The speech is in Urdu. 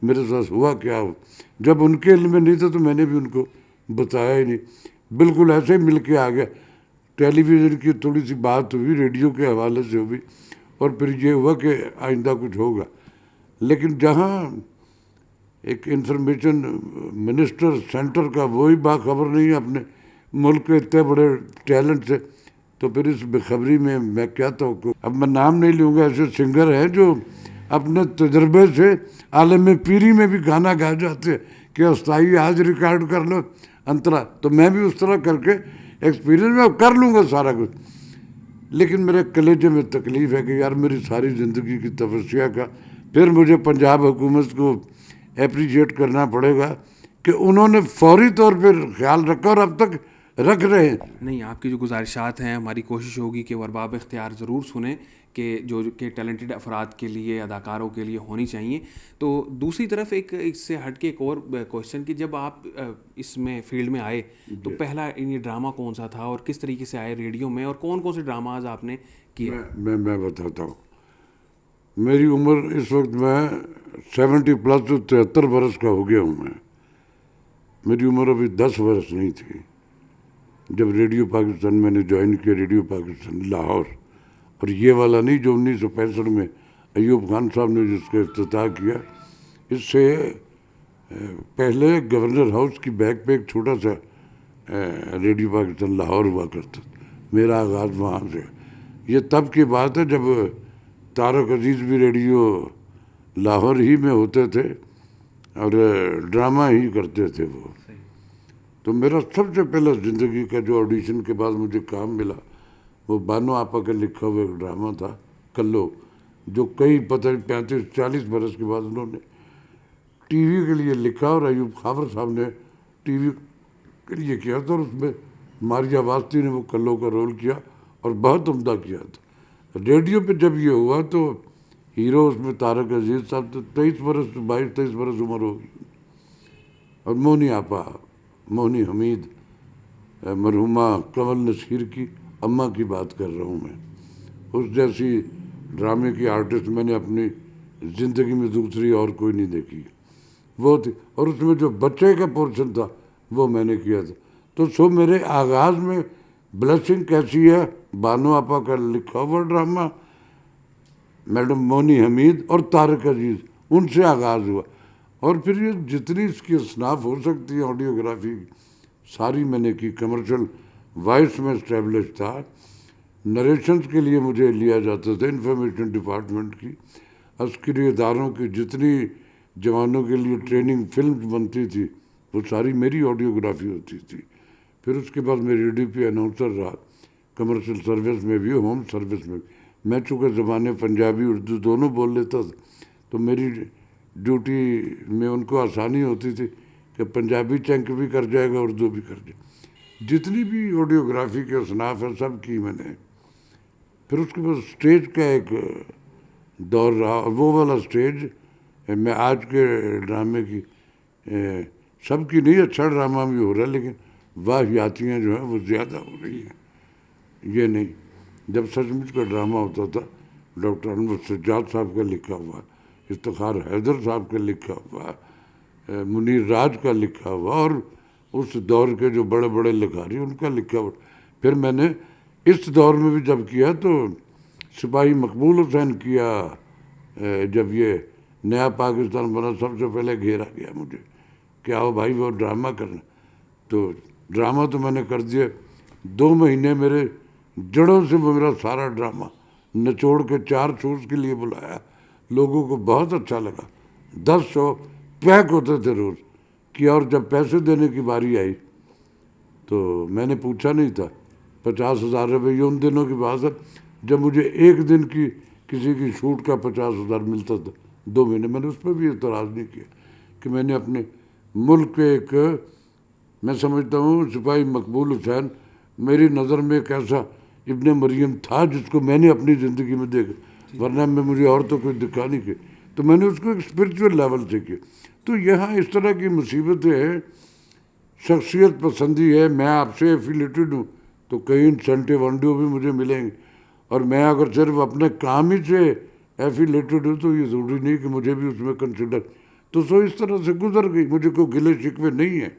میرے ساتھ ہوا کیا ہو. جب ان کے علم میں نہیں تھا تو میں نے بھی ان کو بتایا ہی نہیں. بالکل ایسے ہی مل کے آ گیا. ٹیلی ویژن کی تھوڑی سی بات ہوئی, ریڈیو کے حوالے سے ہوئی, اور پھر یہ ہوا کہ آئندہ کچھ ہوگا. لیکن جہاں ایک انفارمیشن منسٹر سینٹر کا وہی باخبر نہیں ہے اپنے ملک کے اتنے بڑے ٹیلنٹ سے, تو پھر اس بےخبری میں کیا توقع. اب میں نام نہیں لوں گا, ایسے سنگر ہیں جو اپنے تجربے سے عالم پیری میں بھی گانا گا جاتے ہیں کہ استائی آج ریکارڈ کر لو انترا. تو میں بھی اس طرح کر کے ایکسپیرینس میں کر لوں گا سارا کچھ. لیکن میرے کلیجے میں تکلیف ہے کہ یار میری ساری زندگی کی تپسیا کا پھر مجھے پنجاب حکومت کو اپریشیٹ کرنا پڑے گا کہ انہوں نے فوری طور پر خیال رکھا اور اب تک رکھ رہے ہیں. نہیں, آپ کی جو گزارشات ہیں ہماری کوشش ہوگی کہ وہ ارباب اختیار ضرور سنیں کہ جو کہ ٹیلنٹڈ افراد کے لیے, اداکاروں کے لیے ہونی چاہیے. تو دوسری طرف ایک اس سے ہٹ کے ایک اور کوشچن کہ جب آپ اس میں فیلڈ میں آئے تو پہلا یہ ڈرامہ کون سا تھا اور کس طریقے سے آئے ریڈیو میں, اور کون کون سے ڈراماز آپ نے کیے؟ میں بتاتا ہوں. میری عمر اس وقت میں 70+ تو 73 برس کا ہو گیا ہوں. میری عمر ابھی 10 برس نہیں تھی جب ریڈیو پاکستان میں نے جوائن کیا, ریڈیو پاکستان لاہور. اور یہ والا نہیں جو 1965 میں ایوب خان صاحب نے جس کا افتتاح کیا. اس سے پہلے گورنر ہاؤس کی بیک پہ ایک چھوٹا سا ریڈیو پاکستان لاہور ہوا کرتا. میرا آغاز وہاں سے. یہ تب کی بات ہے جب طارق عزیز بھی ریڈیو لاہور ہی میں ہوتے تھے اور ڈرامہ ہی کرتے تھے وہ. تو میرا سب سے پہلا زندگی کا جو آڈیشن کے بعد مجھے کام ملا وہ بانو آپا کا لکھا ہوا ایک ڈرامہ تھا کلو, جو کئی 35-40 برس کے بعد انہوں نے ٹی وی کے لیے لکھا اور ایوب خاور صاحب نے ٹی وی کے لیے کیا تھا. اور اس میں ماریا واسطی نے وہ کلو کا رول کیا اور بہت عمدہ کیا تھا. ریڈیو پہ جب یہ ہوا تو ہیرو اس میں طارق عزیز صاحب تو 22-23 برس عمر ہوگی. اور مونی آپا, مونی حمید, مرحومہ کنول نصیر کی اماں کی بات کر رہا ہوں میں. اس جیسی ڈرامے کی آرٹسٹ میں نے اپنی زندگی میں دوسری اور کوئی نہیں دیکھی. وہ تھی, اور اس میں جو بچے کا پورشن تھا وہ میں نے کیا تھا. تو میرے آغاز میں بلیسنگ کیسی ہے, بانو آپا کا لکھا ہوا ڈرامہ, میڈم مونی حمید اور طارق عزیز, ان سے آغاز ہوا. اور پھر یہ جتنی اس کی اصناف ہو سکتی ہے آڈیوگرافی ساری میں نے کی. کمرشل وائس میں اسٹیبلش تھا. نریشنز کے لیے مجھے لیا جاتا تھا انفارمیشن ڈپارٹمنٹ کی. عسکری اداروں کی جتنی جوانوں کے لیے ٹریننگ فلمز بنتی تھی وہ ساری میری آڈیوگرافی ہوتی تھی. پھر اس کے بعد میں ریڈیو پہ اناؤنسر رہا, کمرشل سروس میں بھی, ہوم سروس میں بھی. میں چونکہ زبانیں پنجابی اردو دونوں بول لیتا تھا تو میری ڈیوٹی میں ان کو آسانی ہوتی تھی کہ پنجابی چنک بھی کر جائے گا, اردو بھی کر جائے. جتنی بھی آڈیوگرافی کے اصناف ہیں سب کی میں نے. پھر اس کے بعد اسٹیج کا ایک دور رہا, اور وہ والا اسٹیج میں آج کے ڈرامے کی سب کی نہیں, اچھا ڈرامہ بھی ہو رہا ہے لیکن واہیاتیاں جو ہیں وہ زیادہ ہو رہی ہیں. یہ نہیں, جب سچ مچ کا ڈرامہ ہوتا تھا ڈاکٹر انور سجاد صاحب کا لکھا ہوا, افتخار حیدر صاحب کا لکھا ہوا, منیر راج کا لکھا ہوا, اور اس دور کے جو بڑے بڑے لکھاری ان کا لکھا ہوا. پھر میں نے اس دور میں بھی جب کیا تو سپاہی مقبول حسین کیا. جب یہ نیا پاکستان بنا سب سے پہلے گھیرا گیا مجھے کہ آؤ بھائی وہ ڈرامہ کرنا. تو ڈرامہ تو میں نے کر دیا. 2 مہینے میرے جڑوں سے وہ میرا سارا ڈرامہ نچوڑ کے 4 شوز کے لیے بلایا. لوگوں کو بہت اچھا لگا. 10 شو پیک ہوتے تھے روز کی. اور جب پیسے دینے کی باری آئی تو میں نے پوچھا نہیں تھا. 50,000 روپے یہ ان دنوں کی بات ہے جب مجھے ایک دن کی کسی کی شوٹ کا 50,000 ملتا تھا 2 مہینے. میں نے اس پہ بھی اعتراض نہیں کیا کہ میں نے اپنے ملک کے ایک, میں سمجھتا ہوں سپاہی مقبول حسین میری نظر میں ایک ایسا ابن مریم تھا جس کو میں نے اپنی زندگی میں دیکھا, ورنہ میں مجھے اور تو کوئی دکھا نہیں کہ. تو میں نے اس کو ایک اسپرچول لیول سے کیا. تو یہاں اس طرح کی مصیبتیں ہیں. شخصیت پسندی ہے, میں آپ سے ایفیلیٹڈ ہوں تو کئی انسینٹیو ونڈیو بھی مجھے ملیں گے, اور میں اگر صرف اپنے کام ہی سے ایفیلیٹڈ ہوں تو یہ ضروری نہیں کہ مجھے بھی اس میں کنسیڈر. تو سو اس طرح سے گزر گئی، مجھے کوئی گلے شکوے نہیں ہیں۔